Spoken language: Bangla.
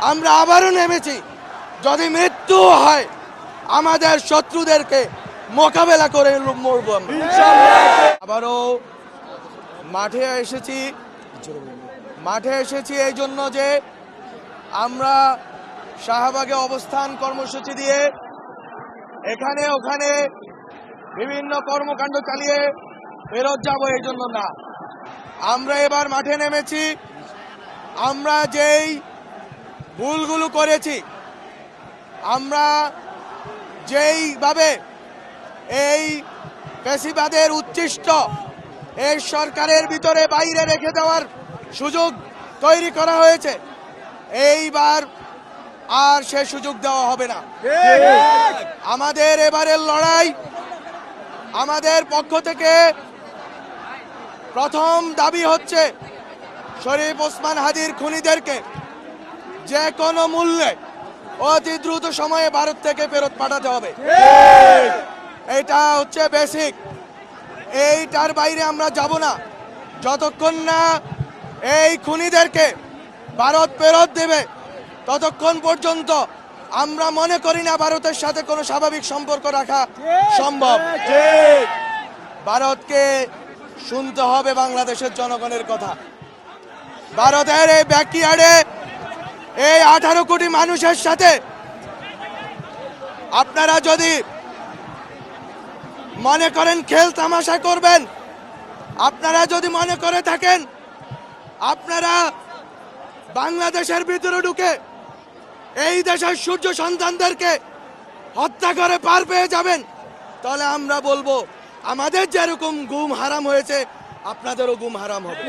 আমরা আবারও নেমেছি। যদি মৃত্যু হয় আমাদের শত্রুদেরকে মোকাবেলা করে মরবো আমরা। আবারও মাঠে এসেছি এই জন্য যে আমরা শাহবাগে অবস্থান কর্মসূচি দিয়ে এখানে ওখানে বিভিন্ন কর্মকাণ্ড চালিয়ে ফেরত যাব এই জন্য না। আমরা এবার মাঠে নেমেছি। আমরা যেই ভুলগুলো করেছি, আমরা যেইভাবে এই ফ্যাসিবাদের উচ্ছিষ্ট এই সরকারের ভিতরে বাইরে রেখে দেওয়ার সুযোগ তৈরি করা হয়েছে, এইবার আর সে সুযোগ দেওয়া হবে না। আমাদের এবারের লড়াই, আমাদের পক্ষ থেকে প্রথম দাবি হচ্ছে শরীফ ওসমান হাদির খুনিদেরকে যে কোনো মূল্যে অতি দ্রুত সময়ে ভারত থেকে ফেরত পাঠাতে হবে। এটা হচ্ছে বেসিক। এইটার বাইরে আমরা যাব না যতক্ষণ না এই খুনিদেরকে ভারত ফেরত দেবে। ততক্ষণ পর্যন্ত আমরা মনে করি না ভারতের সাথে কোনো স্বাভাবিক সম্পর্ক রাখা সম্ভব। ভারতকে শুনতে হবে বাংলাদেশের জনগণের কথা। ভারতের এই ব্যাকইয়ার্ডে এই 18 কোটি মানুষের সাথে আপনারা যদি মনে করেন খেল তামাশা করবেন, আপনারা যদি মনে করে থাকেন আপনারা বাংলাদেশের ভিতরে ঢুকে এই দেশের সূর্য সন্তানদেরকে হত্যা করে পার পেয়ে যাবেন, তাহলে আমরা বলবো আমাদের যেরকম গুম হারাম হয়েছে আপনাদেরও গুম হারাম হবে।